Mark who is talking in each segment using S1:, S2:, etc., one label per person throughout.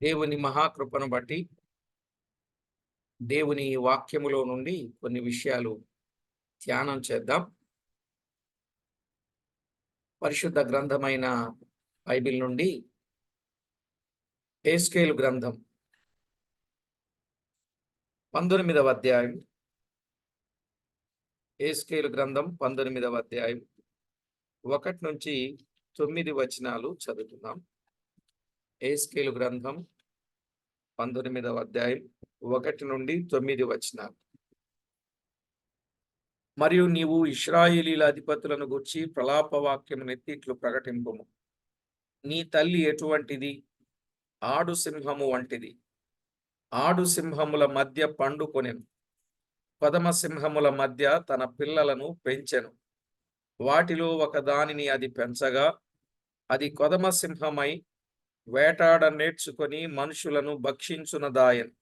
S1: దేవుని మహాకృపను బట్టి దేవుని వాక్యములో నుండి కొన్ని విషయాలు ధ్యానం చేద్దాం. పరిశుద్ధ గ్రంథమైన బైబిల్ నుండి హెస్కేలు గ్రంథం 19వ అధ్యాయం. హెస్కేలు గ్రంథం 19వ అధ్యాయం 1 నుంచి 9 వచనాలు చదువుతున్నాం. హెస్కేలు గ్రంథం 19వ అధ్యాయం 1 నుండి 9 వచనాలు. మరియు నీవు ఇశ్రాయేలీల అధిపతులను గూర్చి ప్రలాప వాక్యమునెత్తి ఇట్లు ప్రకటింపుము. నీ తల్లి ఎటువంటిది? ఆడు సింహము వంటిది. ఆడు సింహముల మధ్య పండుకొనెను, కొదమ సింహముల మధ్య తన పిల్లలను పెంచెను. వాటిలో ఒక దానిని అది పెంచగా అది కొదమ సింహమై వేటాడ నేర్చుకొని మనుషులను భక్షించునదాయను.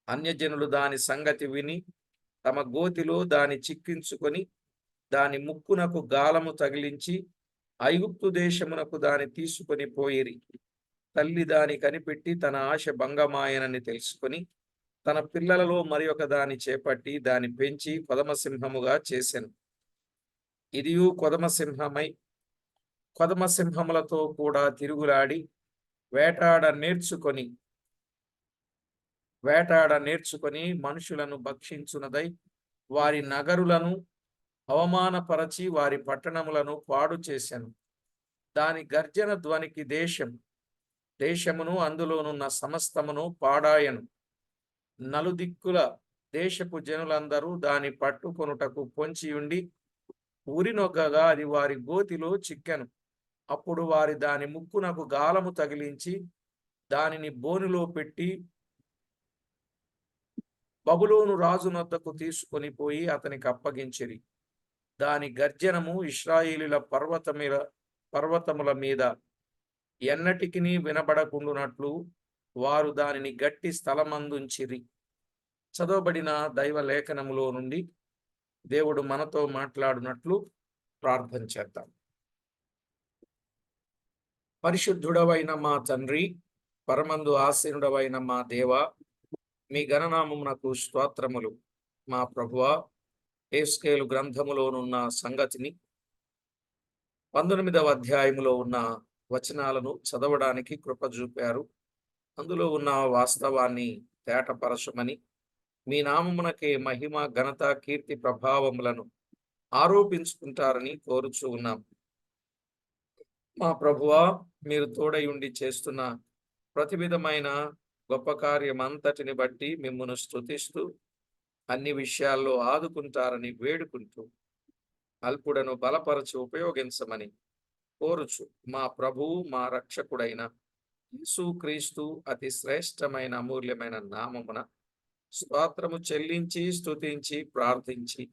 S1: అన్యజనులు దాని సంగతి విని తమ గోతిలో దాని చిక్కించుకొని దాని ముక్కునకు గాలము తగిలించి ఐగుప్తు దేశమునకు దాని తీసుకొని పోయిరి. తల్లి దాని కనిపెట్టి తన ఆశ భంగమాయనని తెలుసుకొని తన పిల్లలలో మరి ఒక దాని చేపట్టి దాని పెంచి కొదమ సింహముగా చేసెను. ఇదియు కొదమ సింహమై కొదమ సింహములతో కూడా తిరుగులాడి వేటాడ నేర్చుకొని మనుషులను భక్షించునదై వారి నగరులను అవమానపరచి వారి పట్టణములను పాడు చేసెను. దాని గర్జన ధ్వనికి దేశమును అందులోనున్న సమస్తమును పాడాయను. నలుదిక్కుల దేశపు జనులందరూ దాని పట్టుకొనుటకు పొంచియుండి ఉరినొగ్గగా అది వారి గోతిలో చిక్కెను. అప్పుడు వారి దాని ముక్కునకు గాలము తగిలించి దానిని బోనులో పెట్టి బబులోను రాజునొద్దకు తీసుకొని పోయి అతనికి అప్పగించిరి. దాని గర్జనము ఇశ్రాయేలీల పర్వతముల మీద ఎన్నటికిని వినబడకుండునట్లు వారు దానిని గట్టి స్థలమందుంచిరి. చదవబడిన దైవ లేఖనములో నుండి దేవుడు మనతో మాట్లాడినట్లు ప్రార్థన చేద్దాం. పరిశుద్ధుడవైన మా తండ్రి, పరమందు ఆసీనుడవైన మా దేవ, మీ ఘననామమునకు స్తోత్రములు. మా ప్రభువా, హెస్కేలు గ్రంథములోనున్న సంగతిని 19వ అధ్యాయములో ఉన్న వచనాలను చదవడానికి కృప చూపారు. అందులో ఉన్న వాస్తవాన్ని తేటపరచమని, మీ నామమునకే మహిమ, ఘనత, కీర్తి, ప్రభావములను ఆరోపించుకుంటారని కోరుచూ ఉన్నాం. మా ప్రభువా, మీరు తోడై ఉండి చేస్తున్న ప్రతి విధమైన గొప్ప కార్యం అంతటిని బట్టి మిమ్మును స్తుతిస్తూ అన్ని విషయాల్లో ఆదుకుంటారని వేడుకుంటూ అల్పుడను బలపరచి ఉపయోగించమని కోరుచు మా ప్రభువు, మా రక్షకుడైన యేసుక్రీస్తు అతి శ్రేష్టమైన అమూల్యమైన నామమున స్తోత్రము చెల్లించి స్తుతించి ప్రార్థించి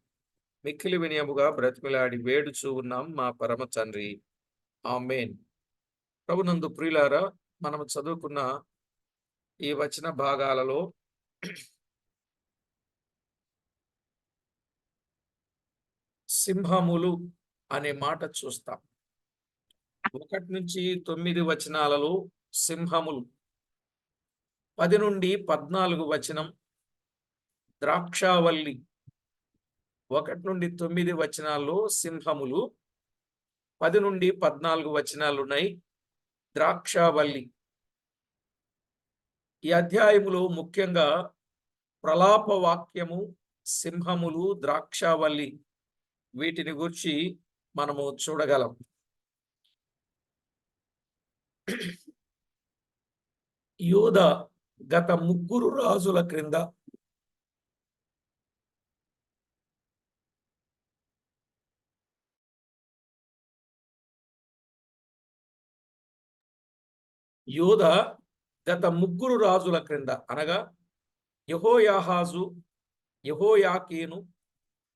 S1: మిక్కిలి వినయముగా బ్రతిమిలాడి వేడుచూ ఉన్నాం మా పరమ తండ్రి, ఆమేన్. ప్రభునందు ప్రియులారా, మనము చదువుకున్న ఈ వచన భాగాలలో సింహములు అనే మాట చూస్తాం. 1 నుంచి 9 వచనాలలో సింహములు, 10 నుండి 14 వచనం ద్రాక్షావల్లి. 1 నుండి 9 వచనాల్లో సింహములు, 10 నుండి 14 వచనాలున్నాయి ద్రాక్షావల్లి. ఈ అధ్యాయములో ముఖ్యంగా ప్రలాప వాక్యము, సింహములు, ద్రాక్షావల్లి వీటిని గురించి మనము చూడగలం. యూదా గత 3 రాజుల క్రింద అనగా యెహోయాహాజు, యెహోయాకీను,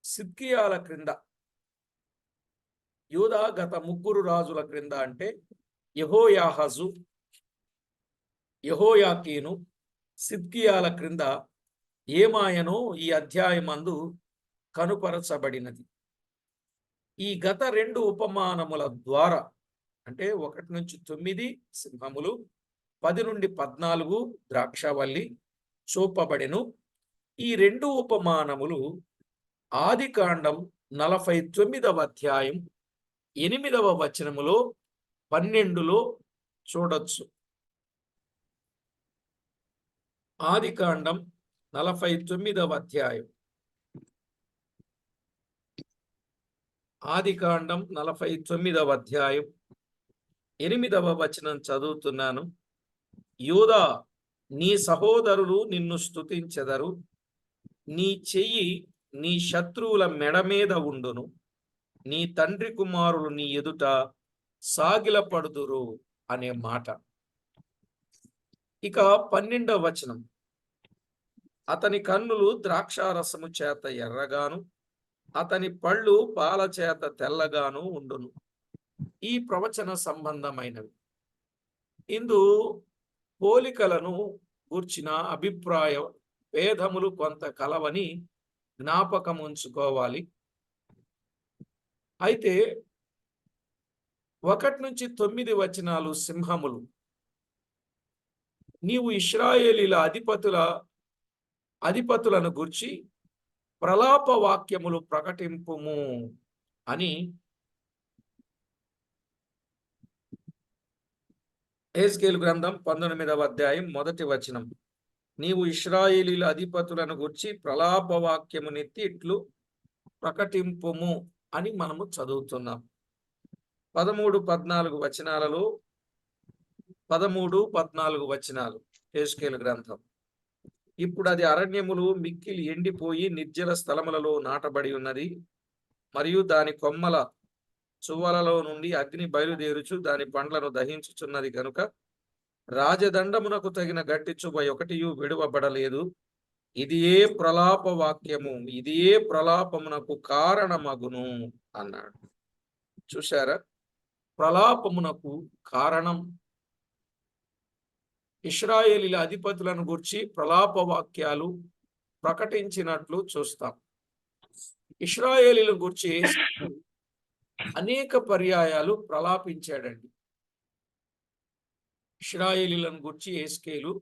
S1: సిద్కియాల క్రింద. యూదా గత 3 రాజుల క్రింద అంటే యెహోయాహాజు, యెహోయాకీను, సిద్కియాల క్రింద ఏమాయనో ఈ అధ్యాయమందు కనుపరచబడినది. ఈ గత 2 ఉపమానముల ద్వారా అంటే 1 నుంచి 9 సింహములు, 10 నుండి 14 ద్రాక్షవల్లి చూపబడెను. ఈ 2 ఉపమానములు ఆదికాండం 49వ అధ్యాయం 8వ వచనములో 12లో చూడొచ్చు. ఆదికాండం 49వ అధ్యాయం ఆదికాండం 49వ అధ్యాయం 8వ వచనం చదువుతున్నాను. యూదా, నీ సహోదరులు నిన్ను స్తుతించెదరు, నీ చెయ్యి నీ శత్రువుల మెడ మీద ఉండును, నీ తండ్రి కుమారులు నీ ఎదుట సాగిలపడుదురు అనే మాట. ఇక 12వ వచనం, అతని కన్నులు ద్రాక్షారసము చేత ఎర్రగాను, అతని పళ్ళు పాల చేత తెల్లగాను ఉండును. ఈ ప్రవచన సంబంధమైనవి. ఇందు పోలికలను గూర్చిన అభిప్రాయ భేదములు కొంత కలవని జ్ఞాపకం ఉంచుకోవాలి. అయితే 1 నుంచి 9 వచనాలు సింహములు. నీవు ఇశ్రాయేలీల అధిపతులను గూర్చి ప్రలాప వాక్యములు ప్రకటింపుము అని యెహెజ్కేలు గ్రంథం 19వ అధ్యాయం 1వ వచనం. నీవు ఇశ్రాయేలీల అధిపతులను గూర్చి ప్రలాప వాక్యము నెత్తి ఇట్లు ప్రకటింపుము అని మనము చదువుతున్నాం. 13-14 వచనాలలో 13-14 వచనాలు యెహెజ్కేలు గ్రంథం. ఇప్పుడు అది అరణ్యములు మిక్కిలి ఎండిపోయి నిర్జల స్థలములలో నాటబడి ఉన్నది, మరియు దాని కొమ్మల చువ్వలలో నుండి అగ్ని బయలుదేరుచు దాని పండ్లను దహించుచున్నది కనుక రాజదండమునకు తగిన గట్టి చువ్వ ఒకటియు విడువబడలేదు. ఇది ఏ ప్రలాప వాక్యము, ఇది ఏ ప్రలాపమునకు కారణమగును అన్నాడు. చూశారా, ప్రలాపమునకు కారణం. ఇశ్రాయేలీల అధిపతులను గూర్చి ప్రలాప వాక్యాలు ప్రకటించినట్లు చూస్తాం. ఇశ్రాయేలీల గూర్చి అనేక పర్యాయాలు ప్రలాపించాడండి. ఇశ్రాయేలీలను గూర్చి యెహెజ్కేలు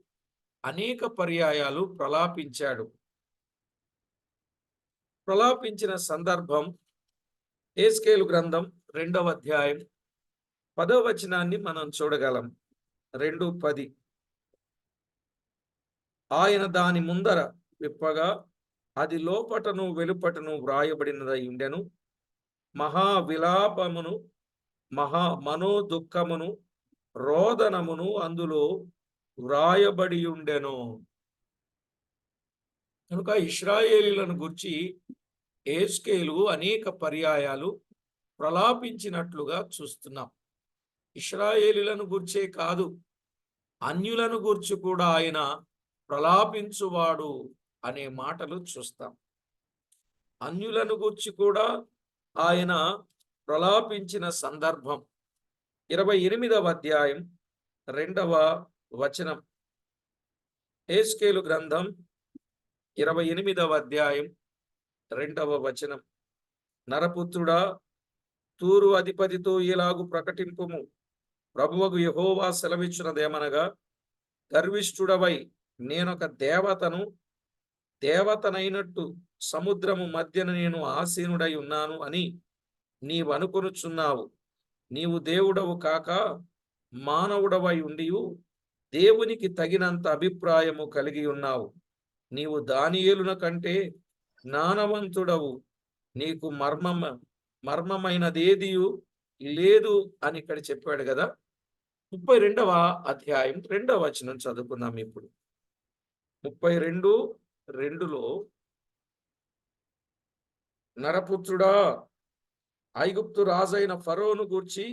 S1: అనేక పర్యాయాలు ప్రలాపించాడు. ప్రలాపించిన సందర్భం యెహెజ్కేలు గ్రంథం 2వ అధ్యాయం 10వ వచనాన్ని మనం చూడగలం. 2:10. ఆయన దాని ముందర విప్పగా అది లోపటను వెలుపటను వ్రాయబడినదై ఉండెను. మహా విలాపమును మనోదుఃఖమును రోదనమును అందులో వ్రాయబడి ఉండెను. కనుక ఇశ్రాయేలీలను గురించి యెహెజ్కేలు అనేక పర్యాయాలు ప్రలాపించినట్లుగా చూస్తున్నాం. ఇశ్రాయేలీలను గూర్చే కాదు, అన్యులను గూర్చి కూడా ఆయన ప్రలాపించువాడు అనే మాటలు చూస్తాం. అన్యులను గూర్చి కూడా ఆయన ప్రలాపించిన సందర్భం 28వ అధ్యాయం 2వ వచనం. యెహెజ్కేలు గ్రంథం 28వ అధ్యాయం 2వ వచనం. నరపుత్రుడా, తూరు అధిపతితో ఇలాగు ప్రకటింపుము, ప్రభువగు యెహోవా సెలవిచ్చున్నదేమనగా, గర్విష్ఠుడవై నేనొక దేవతనైనట్టు సముద్రము మధ్యన నేను ఆసీనుడై ఉన్నాను అని నీవు అనుకొనుచున్నావు. నీవు దేవుడవు కాక మానవుడవై ఉండియు దేవునికి తగినంత అభిప్రాయము కలిగి ఉన్నావు. నీవు దానియేలున కంటే జ్ఞానవంతుడవు, నీకు మర్మమైనదేదియు లేదు అని ఇక్కడ చెప్పాడు కదా. 32వ అధ్యాయం 2వ వచనం చదువుకుందాం ఇప్పుడు. 32:2లో, నరపుత్రుడా, ఐగుప్తు రాజైన ఫరోను గూర్చి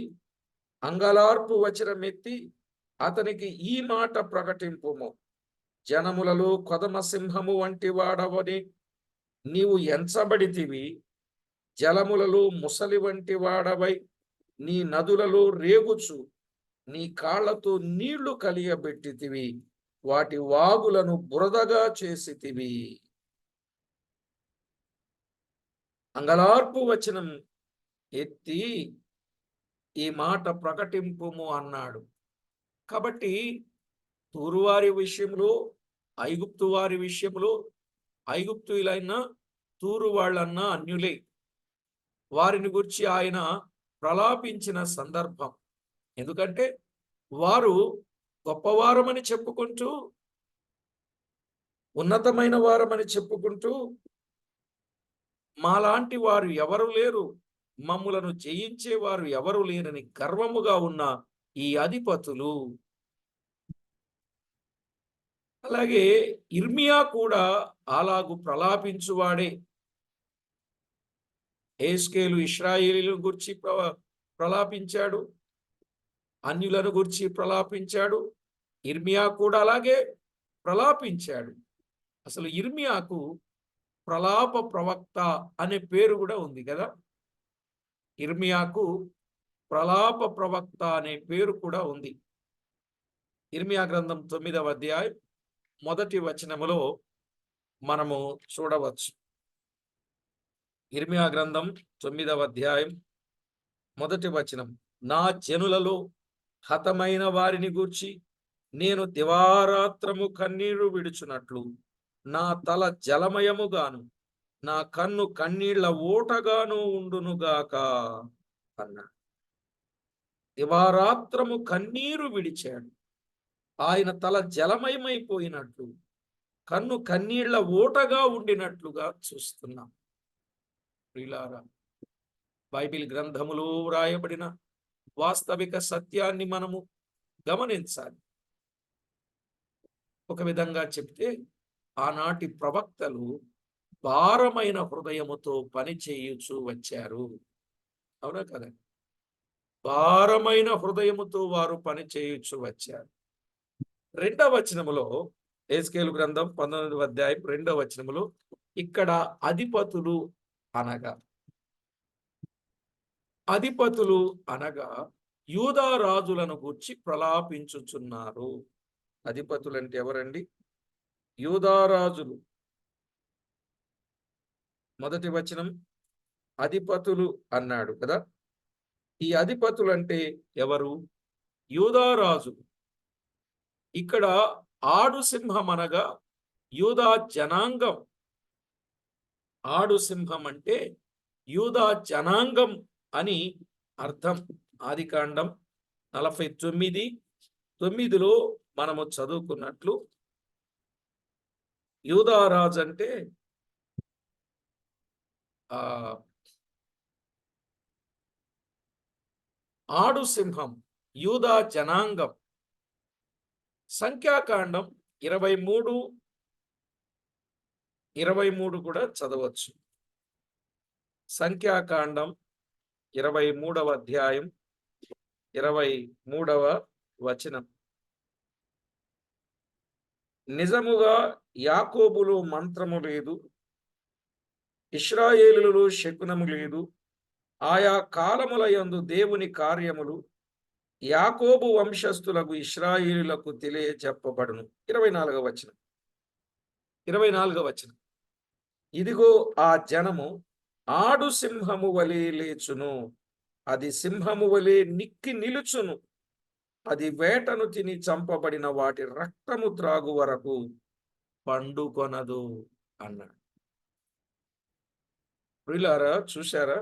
S1: అంగలార్పు వచనమెత్తి అతనికి ఈ మాట ప్రకటింపుము. జనములలో కొదమ సింహము వంటి వాడవని నీవు ఎంచబడితివి, జలములలో ముసలి వంటి వాడవై నీ నదులలో రేగుచు నీ కాళ్లతో నీళ్లు కలియబెట్టితివి, వాటి వాగులను బురదగా చేసితివి. అంగలార్పు వచనం ఎత్తి ఈ మాట ప్రకటింపుము అన్నాడు. కాబట్టి తూరు వారి విషయంలో, ఐగుప్తు వారి విషయంలో, ఐగుప్తులైన తూరు వాళ్ళన్నా అన్యులే. వారిని గురించి ఆయన ప్రలాపించిన సందర్భం. ఎందుకంటే వారు గొప్పవారమని చెప్పుకుంటూ, ఉన్నతమైన వారమని చెప్పుకుంటూ, మాలాంటి వారు ఎవరు లేరు, మమ్ములను జయించే వారు ఎవరు లేరని గర్వముగా ఉన్న ఈ అధిపతులు. అలాగే ఇర్మియా కూడా అలాగు ప్రలాపించువాడే. ఏస్కేలు ఇశ్రాయేలీలను గురించి ప్రలాపించాడు, అన్యులను గురించి ప్రలాపించాడు. ఇర్మియా కూడా అలాగే ప్రలాపించాడు. అసలు ఇర్మియాకు ప్రలాప ప్రవక్త అనే పేరు కూడా ఉంది కదా. ఇర్మియాకు ప్రలాప ప్రవక్త అనే పేరు కూడా ఉంది. ఇర్మియా గ్రంథం 9వ అధ్యాయం 1వ వచనములో మనము చూడవచ్చు. ఇర్మియా గ్రంథం 9వ అధ్యాయం 1వ వచనం, నా జనులలో హతమైన వారిని గూర్చి నేను దివారాత్రము కన్నీరు విడుచున్నట్లు నా తల జలమయముగాను నా కన్ను కన్నీళ్ల ఓటగాను ఉండునుగాక అన్నాడు. దివారాత్రము కన్నీరు విడిచాడు. ఆయన తల జలమయమైపోయినట్లు, కన్ను కన్నీళ్ల ఓటగా ఉండినట్లుగా చూస్తున్నాం. ప్రియులారా, బైబిల్ గ్రంథములో వ్రాయబడిన వాస్తవిక సత్యాన్ని మనము గమనించాలి. ఒక విధంగా చెప్తే ఆనాటి ప్రవక్తలు భారమైన హృదయముతో పని చేయుచూ వచ్చారు. అవునా కదా? భారమైన హృదయముతో వారు పని చేయుచూ వచ్చారు. 2వ వచనములో, యెహెజ్కేలు గ్రంథం 19వ అధ్యాయం 2వ వచనములో ఇక్కడ అధిపతులు అనగా యూదా రాజులను గూర్చి ప్రలాపించుచున్నారు. అధిపతులు అంటే ఎవరండి? యూదా రాజులు. 1వ వచనం అధిపతులు అన్నాడు కదా. ఈ అధిపతులు అంటే ఎవరు? యూదా రాజు. ఇక్కడ ఆడు సింహం అనగా యూదా జనాంగం. ఆడు సింహం అంటే యూదా జనాంగం అని అర్థం. ఆదికాండం 49:9లో మనము చదువుకున్నట్లు, యూదారాజు అంటే ఆడు సింహం, యూదా జనాంగం. సంఖ్యాకాండం 23 కూడా చదవచ్చు. సంఖ్యాకాండం 23వ అధ్యాయం 23వ వచనం, నిజముగా యాకోబులో మంత్రము లేదు, ఇశ్రాయేలులో శకునము లేదు. ఆయా కాలముల యందు దేవుని కార్యములు యాకోబు వంశస్థులకు ఇశ్రాయేలులకు తెలియచెప్పబడును. 24వ వచనం, ఇదిగో ఆ జనము ఆడు సింహము వలె లేచును, అది సింహము వలె నిక్కి నిలుచును, అది వేటను తిని చంపబడిన వాటి రక్తము త్రాగు వరకు పండుకొనదు అన్నాడు. ప్రియులారా, చూశారా?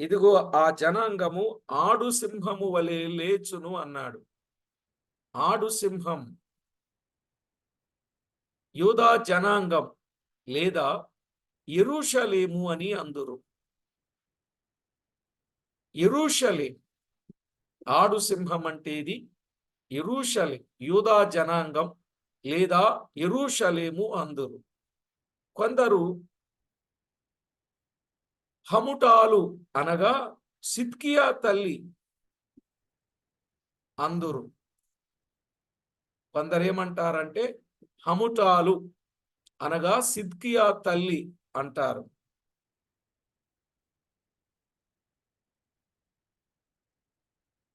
S1: ఇదిగో ఆ జనాంగము ఆడు సింహము వలె లేచును అన్నాడు. ఆడు సింహం యూదా జనాంగం లేదా యెరూషలేము అని అందురు. యెరూషలేం, ఆడు సింహం అంటే ఇది యెరూషలేం, యూదా జనాంగం లేదా యెరూషలేము అందురు. కొందరు హముటాలు అనగా సిద్కియా తల్లి అందురు. కొందరేమంటారంటే హముటాలు అనగా సిద్కియా తల్లి అంటారు.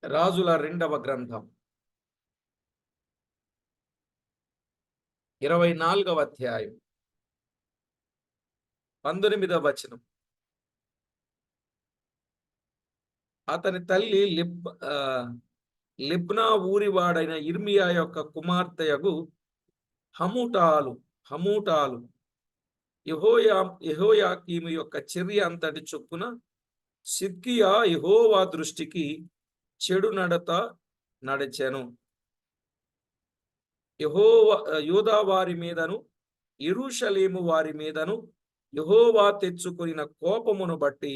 S1: రాజుల 2వ గ్రంథం 24వ అధ్యాయం 19వ వచనం, అతని తల్లి లిబ్నా ఊరివాడైన ఇర్మియా యొక్క కుమార్తెయగు హమూటాలు హమూటాలు యెహోయాకీము యొక్క చర్య అంతటి చొప్పున సిద్కియా యెహోవా దృష్టికి చెడు నడత నడిచెను. యూదా వారి మీదను యెరూషలేము వారి మీదను యెహోవా తెచ్చుకొనిన కోపమును బట్టి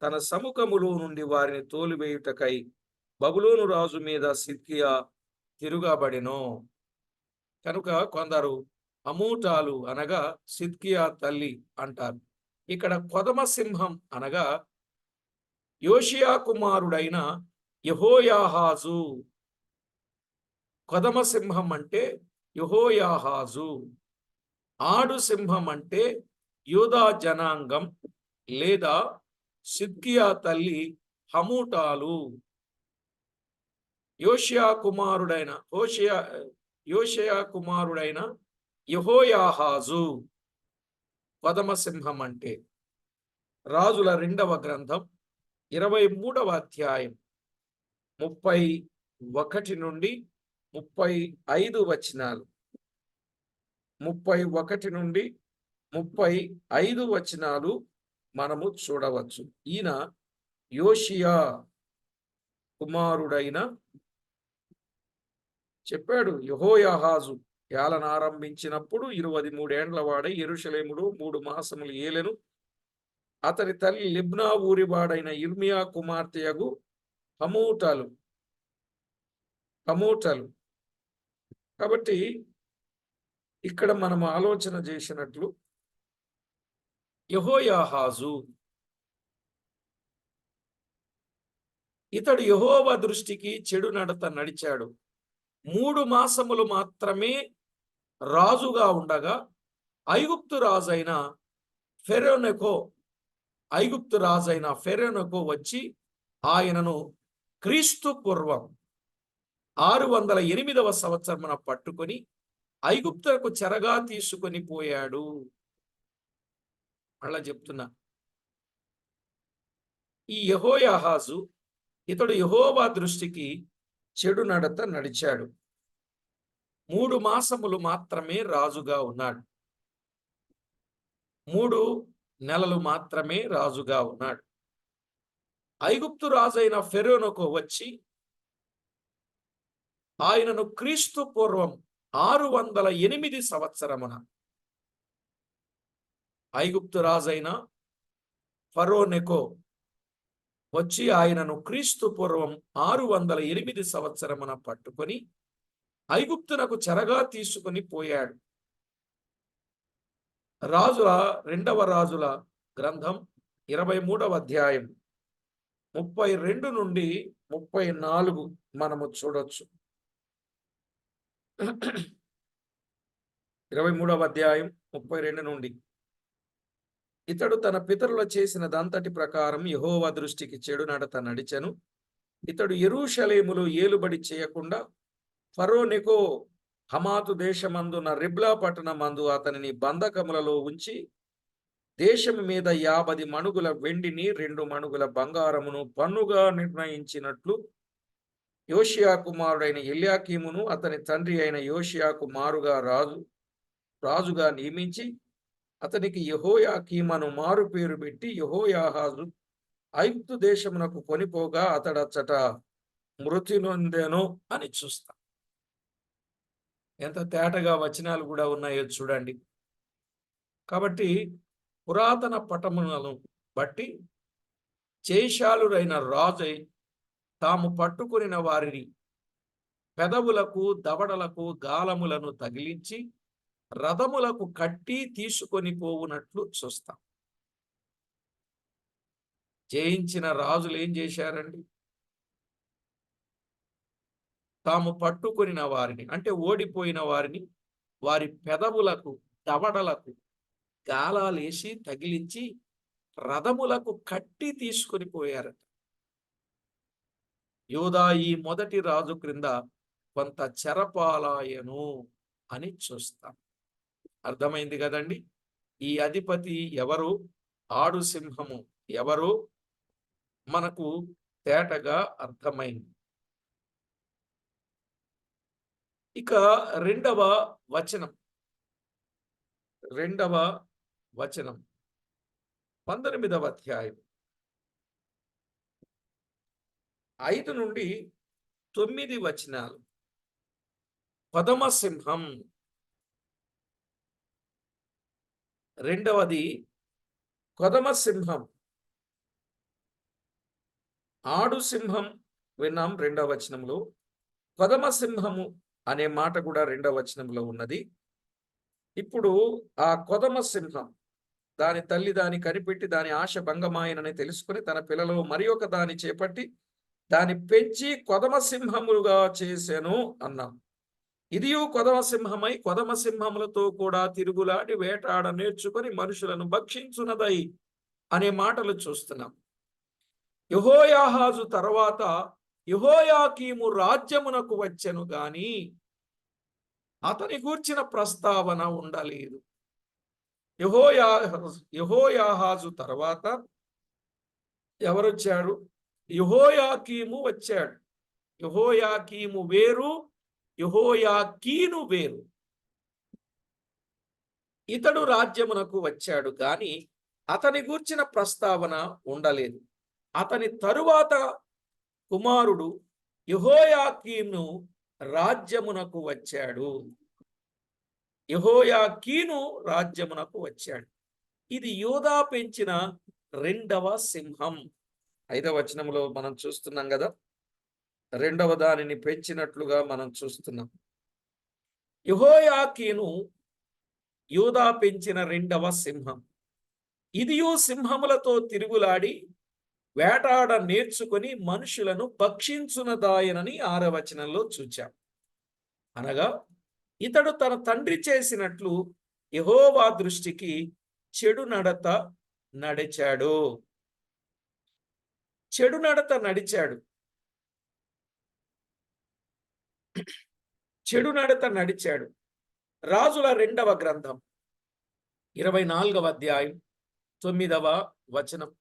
S1: తన సముఖములో నుండి వారిని తోలివేయుటకై బబులోను రాజు మీద సిద్కియా తిరుగబడెను. కనుక కొందరు అమూటాలు అనగా సిద్కియా తల్లి అంటారు. ఇక్కడ కొదమ సింహం అనగా యోషియా కుమారుడైన యెహోయాహాజు. కొదమ సింహం అంటే యెహోయాహాజు. ఆడు సింహం అంటే యూదా జనాంగం లేదా సిద్కియా తల్లి హమూటాలు. యోషియా కుమారుడైన యెహోయాహాజు కొదమ సింహం అంటే. రాజుల 2వ గ్రంథం 23వ అధ్యాయం 31 నుండి 35 వచనాలు. 31 నుండి 35 వచనాలు మనము చూడవచ్చు. ఈయన యోషియా కుమారుడైన చెప్పాడు యెహోయాహాజు ఏలన ఆరంభించినప్పుడు 23 ఏండ్ల వాడై యెరూషలేములో 3 మాసములు ఏలెను. అతని తల్లి లిబ్నా ఊరివాడైన ఇర్మియా కుమార్తెయగు హమూటలు. కాబట్టి ఇక్కడ మనం ఆలోచన చేసినట్లు యెహోయాహాజు ఇతడు యెహోవా దృష్టికి చెడు నడత నడిచాడు. 3 మాసములు మాత్రమే రాజుగా ఉండగా ఐగుప్తు రాజైన ఫెరోనెకో వచ్చి ఆయనను క్రీస్తు పూర్వం 608వ సంవత్సరమున పట్టుకొని ఐగుప్తులకు చెరగా తీసుకొని పోయాడు. అలా చెప్తున్నా. ఈ యెహోయాహాజు ఇతడు యెహోవా దృష్టికి చెడు నడత నడిచాడు. 3 మాసములు మాత్రమే రాజుగా ఉన్నాడు. 3 నెలలు మాత్రమే రాజుగా ఉన్నాడు. ఐగుప్తు రాజైన ఫెరోనెకో వచ్చి ఆయనను క్రీస్తు పూర్వం 608 సంవత్సరమున ఐగుప్తు రాజైన ఫరోనెకో వచ్చి ఆయనను క్రీస్తు పూర్వం 608 సంవత్సరమున పట్టుకొని ఐగుప్తునకు చెరగా తీసుకొని పోయాడు. రెండవ రాజుల గ్రంథం 23వ అధ్యాయం 32 నుండి 34 మనము చూడొచ్చు. 23వ అధ్యాయం 32 నుండి. ఇతడు తన పితరుల చేసినదంతటి ప్రకారం యెహోవా దృష్టికి చెడు నడత నడిచెను. ఇతడు యెరూషలేములో ఏలుబడి చేయకుండా ఫరోనెకో హమాతు దేశమందున రిబ్లా పట్టణమందు అతనిని బంధకములలో ఉంచి దేశము మీద 50 మణుగుల వెండిని 2 మణుగుల బంగారమును పన్నుగా నిర్ణయించినట్లు యోషియా కుమారుడైన ఎల్యాకీమును అతని తండ్రి అయిన యోషియాకు మారుగా రాజుగా నియమించి అతనికి యెహోయాకీమను మారు పేరు పెట్టి యెహోయాహాజు ఐగుప్తు దేశమునకు కొనిపోగా అతడచ్చట మృతి నొందెను అని చూస్తాం. ఎంత తేటగా వచనాలు కూడా ఉన్నాయో చూడండి. కాబట్టి పురాతన పటములను బట్టి జయశాలురైన రాజై తాము పట్టుకుని వారిని పెదవులకు దవడలకు గాలములను తగిలించి రథములకు కట్టి తీసుకొని పోవునట్లు చూస్తాం. జయించిన రాజులు ఏం చేశారండి? తాము పట్టుకొనిన వారిని అంటే ఓడిపోయిన వారిని వారి పెదవులకు దవడలకు గాలాలేసి తగిలించి రథములకు కట్టి తీసుకొని పోయారట. యూదా ఈ మొదటి రాజు క్రింద కొంత చెరపాలాయను అని చూస్తాం. అర్థమైంది కదండి? ఈ అధిపతి ఎవరు, ఆడు సింహము ఎవరు మనకు తేటగా అర్థమైంది. ఇక రెండవ వచనం 19వ అధ్యాయం 5 నుండి 9 వచనాలు. కొదమ సింహం, రెండవది కొదమ సింహం, ఆడు సింహం విన్నాం 2వ వచనంలో. కొదమ సింహము అనే మాట కూడా 2వ వచనంలో ఉన్నది. ఇప్పుడు ఆ కొదమ సింహం దాని తల్లి దాని కనిపెట్టి దాని ఆశ భంగమాయనని తెలుసుకుని తన పిల్లలో మరి ఒక దాన్ని చేపట్టి దాన్ని పెంచి కొదమ సింహములుగా చేసెను అన్నాం. ఇదియు కొదమ సింహమై కొదమ సింహములతో కూడా తిరుగులాడి వేటాడ నేర్చుకొని మనుషులను భక్షించునదై అనే మాటలు చూస్తున్నాం. యెహోయాహాజు తర్వాత యెహోయాకీము రాజ్యమునకు వచ్చెను గాని అతని గూర్చిన ప్రస్తావన ఉండలేదు. యెహోయాహాజు తర్వాత ఎవరొచ్చాడు? యెహోయాకీము వచ్చాడు. యెహోయాకీము వేరు, యెహోయాకీను వేరు. ఇతడు రాజ్యమునకు వచ్చాడు గాని అతని గూర్చిన ప్రస్తావన ఉండలేదు. అతని తరువాత కుమారుడు యెహోయాకీను రాజ్యమునకు వచ్చాడు. యెహోయాకీను రాజ్యమునకు వచ్చాడు. ఇది యూదా పెంచిన రెండవ సింహం. 5వ వచనంలో మనం చూస్తున్నాం కదా, రెండవ దానిని పెంచినట్లుగా మనం చూస్తున్నాం. యెహోయాకీను యూదా పెంచిన రెండవ సింహం. ఇదియు సింహములతో తిరుగులాడి వేటాడ నేర్చుకొని మనుషులను భక్షించునదాయనని 6వ వచనంలో చూచాం. అనగా ఇతడు తన తండ్రి చేసినట్లు యెహోవా దృష్టికి చెడు నడత నడిచాడు. చెడు నడత నడిచాడు. చెడు నడత నడిచాడు. రాజుల 2వ గ్రంథం 24వ అధ్యాయం 9వ వచనం.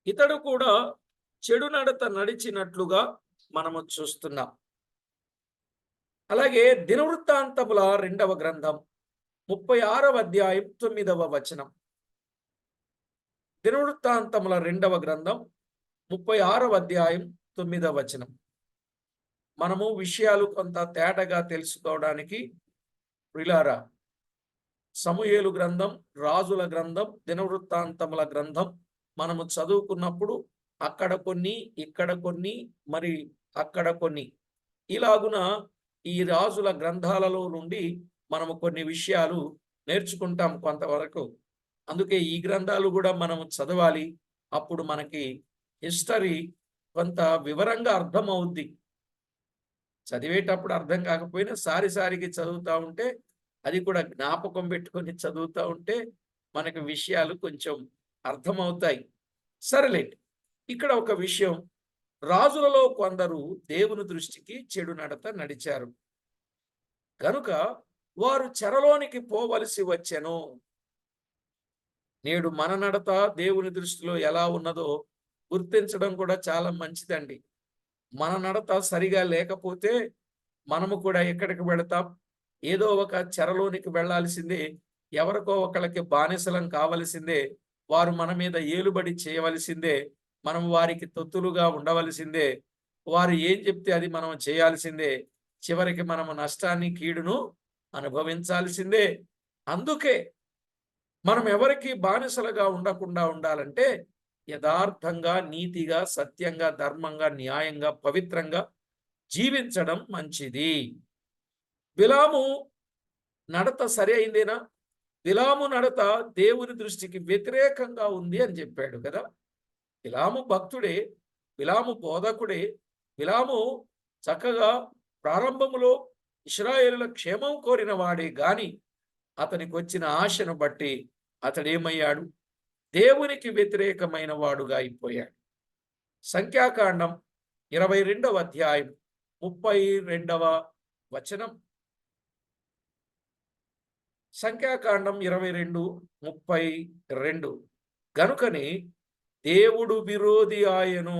S1: ఇతడు కూడా చెడు నడత నడిచినట్లుగా మనము చూస్తున్నాం. అలాగే దినవృత్తాంతముల 2వ గ్రంథం 36వ అధ్యాయం 9వ వచనం. దినవృత్తాంతముల 2వ గ్రంథం 36వ అధ్యాయం 9వ వచనం. మనము విషయాలు కొంత తేటగా తెలుసుకోవడానికి ప్రియులారా, సమూయేలు గ్రంథం, రాజుల గ్రంథం, దినవృత్తాంతముల గ్రంథం మనము చదువుకున్నప్పుడు అక్కడ కొన్ని, ఇక్కడ కొన్ని, మరి అక్కడ కొన్ని, ఇలాగున ఈ రాజుల గ్రంథాలలో నుండి మనము కొన్ని విషయాలు నేర్చుకుంటాం కొంతవరకు. అందుకే ఈ గ్రంథాలు కూడా మనము చదవాలి. అప్పుడు మనకి హిస్టరీ కొంత వివరంగా అర్థమవుద్ది. చదివేటప్పుడు అర్థం కాకపోయినా సారికి చదువుతూ ఉంటే, అది కూడా జ్ఞాపకం పెట్టుకొని చదువుతూ ఉంటే మనకి విషయాలు కొంచెం అర్థమవుతాయి. సరేలేండి, ఇక్కడ ఒక విషయం, రాజులలో కొందరు దేవుని దృష్టికి చెడు నడత నడిచారు కనుక వారు చెరలోనికి పోవలసి వచ్చెను. నేడు మన నడత దేవుని దృష్టిలో ఎలా ఉన్నదో గుర్తించడం కూడా చాలా మంచిదండి. మన నడత సరిగా లేకపోతే మనము కూడా ఎక్కడికి వెళతాం? ఏదో ఒక చెరలోనికి వెళ్ళాల్సిందే, ఎవరికో ఒకళ్ళకి బానిసలం కావలసిందే, వారు మన మీద ఏలుబడి చేయవలసిందే, మనం వారికి తొత్తులుగా ఉండవలసిందే, వారు ఏం చెప్తే అది మనం చేయాల్సిందే, చివరికి మనము నష్టాన్ని కీడును అనుభవించాల్సిందే. అందుకే మనం ఎవరికి బానిసలుగా ఉండకుండా ఉండాలంటే యథార్థంగా, నీతిగా, సత్యంగా, ధర్మంగా, న్యాయంగా, పవిత్రంగా జీవించడం మంచిది. బిలాము నడత సరి అయిందేనా? బిలాము నడత దేవుని దృష్టికి వ్యతిరేకంగా ఉంది అని చెప్పాడు కదా. బిలాము భక్తుడే, బిలాము బోధకుడే, బిలాము చక్కగా ప్రారంభములో ఇశ్రాయేలుల క్షేమం కోరిన వాడే గాని అతనికి వచ్చిన ఆశను బట్టి అతడేమయ్యాడు? దేవునికి వ్యతిరేకమైన వాడుగా అయిపోయాడు. సంఖ్యాకాండం 22వ అధ్యాయం 32వ వచనం. సంఖ్యాకాండం 22:32. గనుకని దేవుడు విరోధి ఆయను.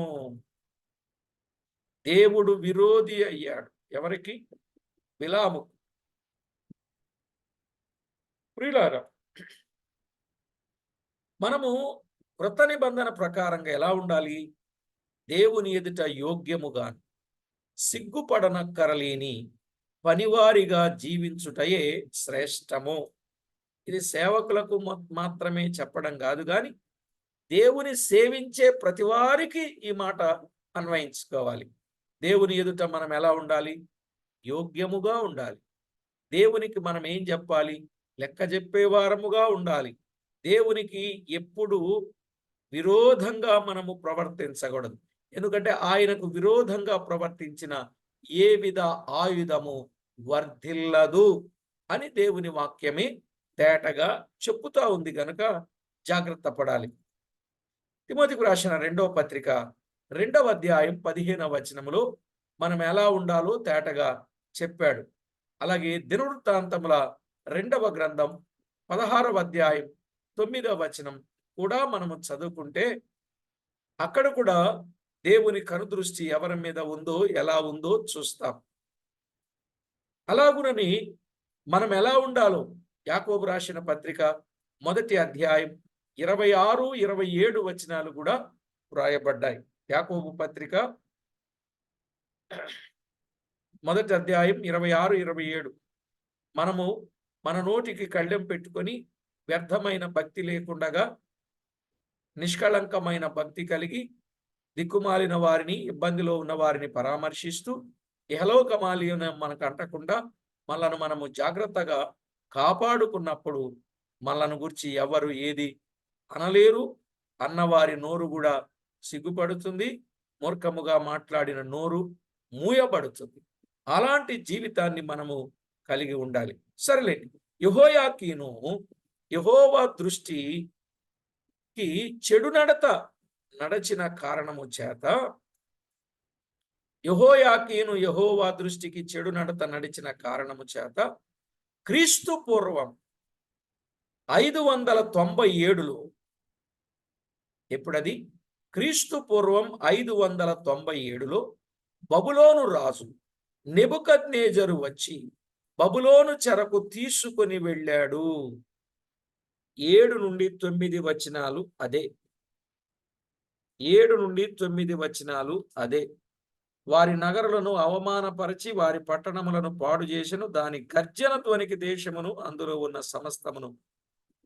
S1: దేవుడు విరోధి అయ్యాడు. ఎవరికి? బిలాము. ప్రియులారా, మనము కృత నిబంధన ప్రకారంగా ఎలా ఉండాలి? దేవుని ఎదుట యోగ్యముగా, సిగ్గుపడనక్కరలేని పనివారిగా జీవించుటయే శ్రేష్టము. ఇది సేవకులకు మాత్రమే చెప్పడం కాదు, కానీ దేవుని సేవించే ప్రతి వారికి ఈ మాట అన్వయించుకోవాలి. దేవుని ఎదుట మనం ఎలా ఉండాలి? యోగ్యముగా ఉండాలి. దేవునికి మనం ఏం చెప్పాలి? లెక్క చెప్పేవారముగా ఉండాలి. దేవునికి ఎప్పుడు విరోధంగా మనము ప్రవర్తించకూడదు. ఎందుకంటే ఆయనకు విరోధంగా ప్రవర్తించిన ఏ విధ ఆయుధము వర్ధిల్లదు అని దేవుని వాక్యమే తేటగా చెప్పుతా ఉంది గనుక జాగ్రత్త పడాలి. తిమోతికి రాసిన 2వ పత్రిక 2వ అధ్యాయం 15వ వచనములో మనం ఎలా ఉండాలో తేటగా చెప్పాడు. అలాగే దినవృత్తాంతముల 2వ గ్రంథం 16వ అధ్యాయం 9వ వచనం కూడా మనము చదువుకుంటే అక్కడ కూడా దేవుని కనుదృష్టి ఎవరి మీద ఉందో, ఎలా ఉందో చూస్తాం. అలాగునని మనం ఎలా ఉండాలో యాకోబు రాసిన పత్రిక 1వ అధ్యాయం 26, 27 వచనాలు కూడా వ్రాయబడ్డాయి. యాకోబు పత్రిక 1వ అధ్యాయం 26, 27. మనము మన నోటికి కళ్ళెం పెట్టుకొని వ్యర్థమైన భక్తి లేకుండగా నిష్కళంకమైన భక్తి కలిగి దిక్కుమాలిన వారిని, ఇబ్బందిలో ఉన్న వారిని పరామర్శిస్తూ ఇహలోకమాలిన మనకు అంటకుండా మనలను మనము జాగ్రత్తగా కాపాడుకున్నప్పుడు మనలను గురించి ఎవరు ఏది అనలేరు. అన్నవారి నోరు కూడా సిగ్గుపడుతుంది. మూర్ఖముగా మాట్లాడిన నోరు మూయబడుతుంది. అలాంటి జీవితాన్ని మనము కలిగి ఉండాలి. సరేలేండి, యెహోయాకీను యెహోవా దృష్టికి చెడు నడచిన కారణము చేత, యెహోయాకీను యెహోవా దృష్టికి చెడు నడిచిన కారణము చేత క్రీస్తు పూర్వం 597లో, ఎప్పుడది? క్రీస్తు పూర్వం 597లో బబులోను రాజు నెబుకద్నెజరు వచ్చి బబులోను చెరకు తీసుకొని వెళ్ళాడు. 7 నుండి 9 వచనాలు అదే. 7 నుండి 9 వచనాలు అదే. వారి నగరులను అవమానపరిచి వారి పట్టణములను పాడు చేసెను. దాని గర్జన ధ్వనికి దేశమును అందులో ఉన్న సమస్తమును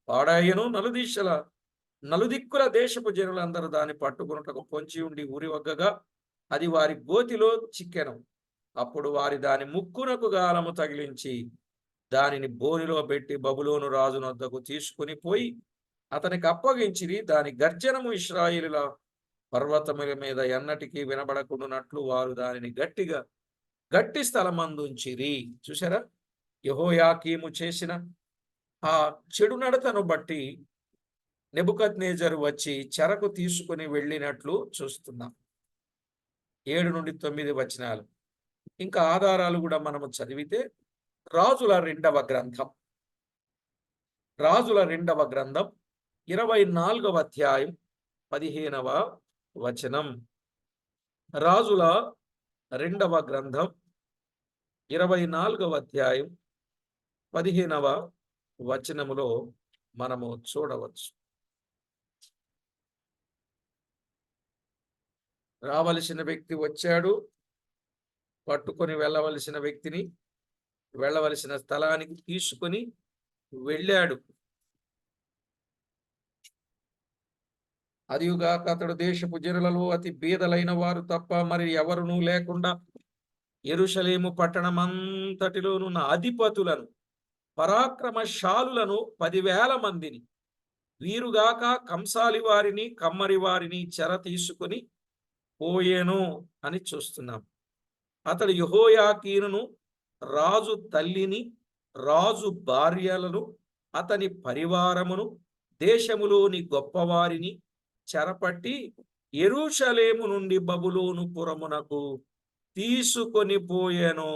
S1: పాడాయను. నలుదిక్కుల దేశపు జనులందరూ దాన్ని పట్టుకున్నటకు పొంచి ఉండి ఊరివగ్గగా అది వారి గోతిలో చిక్కెను. అప్పుడు వారి దాని ముక్కునకు గాలము తగిలించి దానిని బోనిలో పెట్టి బబులోను రాజు వద్దకు తీసుకుని పోయి అతనికి అప్పగించిరి. దాని గర్జనము ఇశ్రాయేలుల పర్వతముల మీద ఎన్నటికీ వినబడకుండానట్లు వారు దానిని గట్టి స్థలమందుంచిరి. చూసారా, యెహోయాకీము చేసిన ఆ చెడు నడతను బట్టి నెబుకద్నెజరు వచ్చి చెరకు తీసుకుని వెళ్ళినట్లు చూస్తున్నాం. 7 నుండి 9 వచనాలు. ఇంకా ఆధారాలు కూడా మనము చదివితే రాజుల 2వ గ్రంథం 24వ అధ్యాయం 15వ వచనం. రాజుల 2వ గ్రంథం 24వ అధ్యాయం 15వ వచనములో మనము చూడవచ్చు. రావలసిన వ్యక్తి వచ్చాడు, పట్టుకొని వెళ్ళవలసిన స్థలానికి తీసుకొని వెళ్ళాడు. అదియుగాక అతడు దేశపు జనులలో అతి బీదలైన వారు తప్ప మరి ఎవరునూ లేకుండా యెరూషలేము పట్టణమంతటిలోనున్న అధిపతులను, పరాక్రమశాలులను 10,000 మందిని, వీరుగాక కంసాలి వారిని, కమ్మరి వారిని చెర తీసుకుని పోయేను అని చూస్తున్నాం. అతడు యెహోయాకీనును, రాజు తల్లిని, రాజు భార్యలను, అతని పరివారమును, దేశములోని గొప్పవారిని చెరపట్టి యెరూషలేము నుండి బబులోను పురమునకు తీసుకొని పోయెను.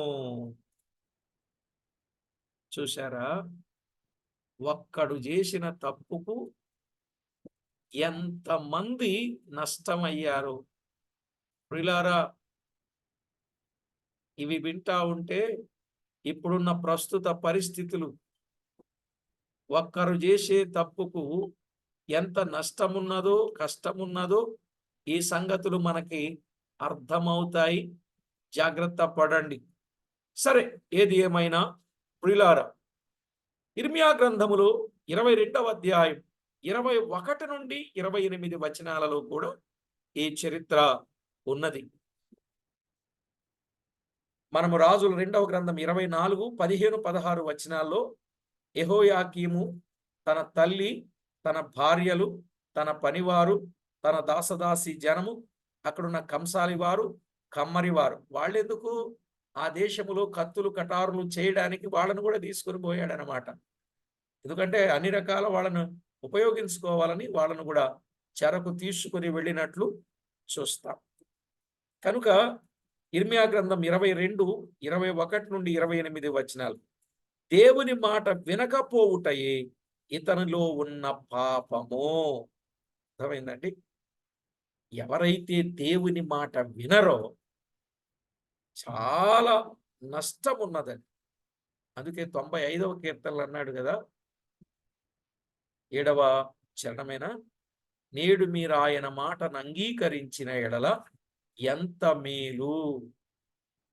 S1: చూశారా, ఒక్కడు చేసిన తప్పుకు ఎంతమంది నష్టమయ్యారు. ప్రియులారా, ఇవి వింటా ఉంటే ఇప్పుడున్న ప్రస్తుత పరిస్థితులు, ఒక్కరు చేసే తప్పుకు ఎంత నష్టమున్నదో, కష్టమున్నదో ఈ సంగతులు మనకి అర్థమవుతాయి. జాగ్రత్త పడండి. సరే, ఏది ఏమైనా ప్రియులారా, ఇర్మియా గ్రంథములో 22వ అధ్యాయం 21 నుండి 28 వచనాలలో కూడా ఈ చరిత్ర ఉన్నది. మనము రాజుల 2వ గ్రంథం 24, 15, 16 వచనాల్లో యెహోయాకీము తన తల్లి, తన భార్యలు, తన పనివారు, తన దాసదాసి జనము, అక్కడున్న కంసాలి వారు, కమ్మరి వారు, వాళ్ళెందుకు ఆ దేశములో కత్తులు కటారులు చేయడానికి వాళ్ళను కూడా తీసుకొని పోయాడనమాట. ఎందుకంటే అన్ని రకాల వాళ్ళను ఉపయోగించుకోవాలని వాళ్ళను కూడా చెరకు తీసుకుని వెళ్ళినట్లు చూస్తాం. కనుక ఇర్మియా గ్రంథం 22, 21 నుండి 28 వచనాలు, దేవుని మాట వినకపోవుటయే ఇతనిలో ఉన్న పాపము. అర్థమైందండి? ఎవరైతే దేవుని మాట వినరో చాలా నష్టం ఉన్నదని. అందుకే 95వ కీర్తనలు అన్నాడు కదా, 7వ చరణమైన, నేడు మీరు ఆయన మాటను అంగీకరించిన ఎడల ఎంత మేలు.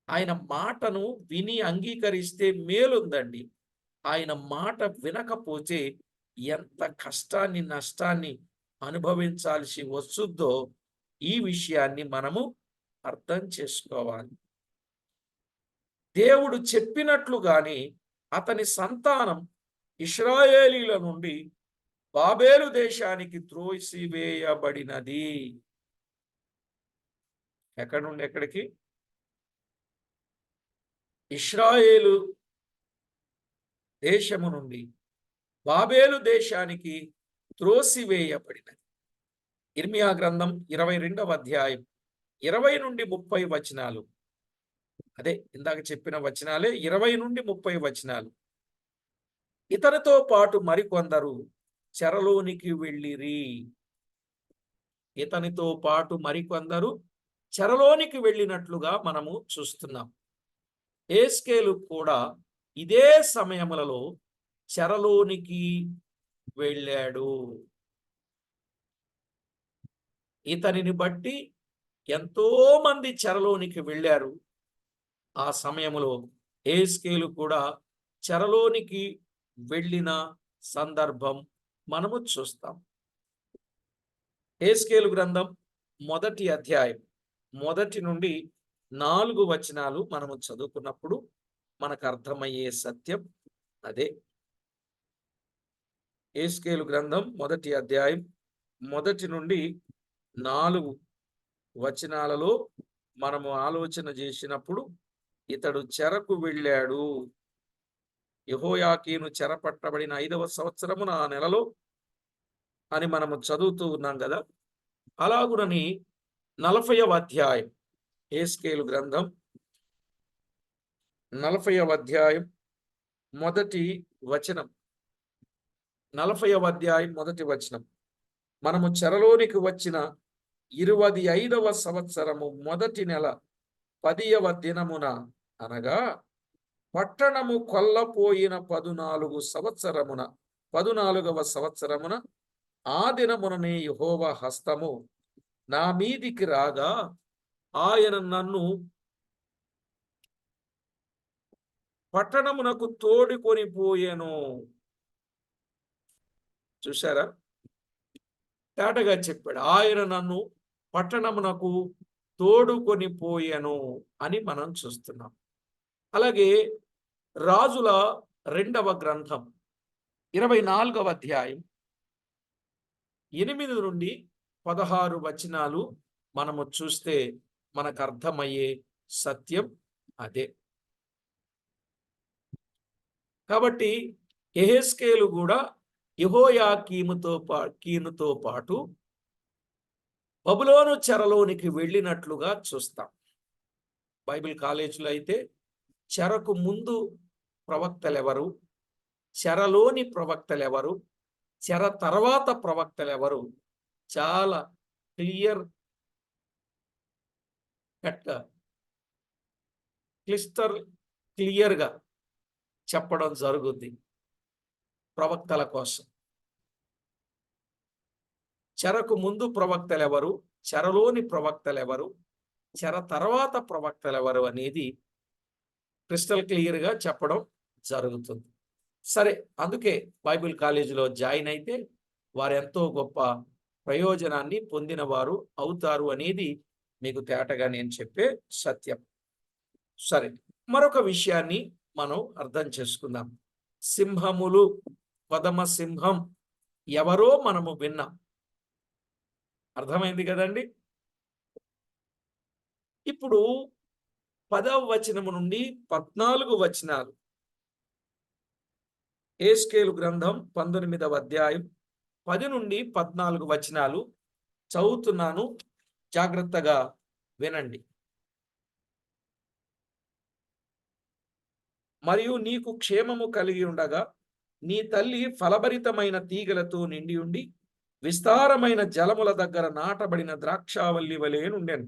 S1: ఆయన మాటను విని అంగీకరిస్తే మేలుందండి. ఆయన మాట వినకపోతే ఎంత కష్టాన్ని, నష్టాన్ని అనుభవించాల్సి వస్తుందో ఈ విషయాన్ని మనము అర్థం చేసుకోవాలి. దేవుడు చెప్పినట్లుగానే అతని సంతానం ఇశ్రాయేలీల నుండి బాబేలు దేశానికి త్రోసివేయబడినది. ఎక్కడి నుండి ఎక్కడికి? ఇశ్రాయేలు దేశము నుండి బాబేలు దేశానికి త్రోసివేయబడినది. ఇర్మియా గ్రంథం 22వ అధ్యాయం 20 నుండి 30 వచనాలు, అదే ఇందాక చెప్పిన వచనాలే, 20 నుండి 30 వచనాలు. ఇతనితో పాటు మరికొందరు చెరలోనికి వెళ్ళిరి. ఇతనితో పాటు మరికొందరు చెరలోనికి వెళ్ళినట్లుగా మనము చూస్తున్నాం. యెహెజ్కేలు కూడా ఇదే సమయములలో చెరలోనికి వెళ్ళాడు. ఇతనిని బట్టి ఎంతో మంది చెరలోనికి వెళ్ళారు. ఆ సమయంలో యెహెజ్కేలు కూడా చెరలోనికి వెళ్ళిన సందర్భం మనము చూస్తాం. యెహెజ్కేలు గ్రంథం 1వ అధ్యాయం 1 నుండి 4 వచనాలు మనము చదువుకున్నప్పుడు మనకు అర్థమయ్యే సత్యం అదే. యెహెజ్కేలు గ్రంథం 1వ అధ్యాయం 1 నుండి 4 వచనాలలో మనము ఆలోచన చేసినప్పుడు, ఇతడు చెరకు వెళ్ళాడు. యెహోయాకీను చెరపట్టబడిన 5వ సంవత్సరమున ఆ నెలలో అని మనము చదువుతూ ఉన్నాం కదా. అలాగునని 40వ అధ్యాయం, యెహెజ్కేలు గ్రంథం 40వ అధ్యాయం 1వ వచనం, 40వ అధ్యాయం 1వ వచనం, మనము చెరలోనికి వచ్చిన 25వ సంవత్సరము 1వ నెల 10వ దినమున, అనగా పట్టణము కొల్లపోయిన 14వ సంవత్సరమున ఆ దినముననే యెహోవా హస్తము నా మీదికి రాగా ఆయన నన్ను పట్టణమునకు తోడుకొని పోయెను. చూశారా? తేటగా చెప్పాడు. ఆయన నన్ను పట్టణమునకు తోడుకొని పోయెను అని మనం చూస్తున్నాం. అలాగే రాజుల 2వ గ్రంథం 24వ అధ్యాయం 8 నుండి 16 వచనాలు మనము చూస్తే మనకు అర్థమయ్యే సత్యం అదే. కాబట్టి యెహెజ్కేలు కూడా యెహోయాకీనుతో పాటు బబులోను చెరలోనికి వెళ్ళినట్లుగా చూస్తాం. బైబిల్ కాలేజీలో అయితే చెరకు ముందు ప్రవక్తలెవరు, చెరలోని ప్రవక్తలెవరు, చెర తర్వాత ప్రవక్తలెవరు చాలా క్లియర్ కట్గా, క్లియర్గా చెప్పడం జరుగుద్ది ప్రవక్తల కోసం. చెరకు ముందు ప్రవక్తలెవరు, చెరలోని ప్రవక్తలెవరు, చెర తర్వాత ప్రవక్తలెవరు అనేది క్రిస్టల్ క్లియర్‌గా చెప్పడం జరుగుతుంది. సరే, అందుకే బైబిల్ కాలేజీలో జాయిన్ అయితే వారెంతో గొప్ప ప్రయోజనాన్ని పొందినవారు అవుతారు అనేది మీకు తేటగా నేను చెప్పే సత్యం. సరే, మరొక విషయాన్ని మనం అర్థం చేసుకుందాం. సింహములు, కొదమ సింహం ఎవరో మనము విన్నాం. అర్థమైంది కదండి. ఇప్పుడు 10వ వచనము నుండి 14 వచనాలు, యెహెజ్కేలు గ్రంథం 19వ అధ్యాయం 10 నుండి 14 వచనాలు చదువుతున్నాను, జాగ్రత్తగా వినండి. మరియు నీకు క్షేమము కలిగి ఉండగా నీ తల్లి ఫలభరితమైన తీగలతో నిండి ఉండి విస్తారమైన జలముల దగ్గర నాటబడిన ద్రాక్షావల్లి వలె నుండెను.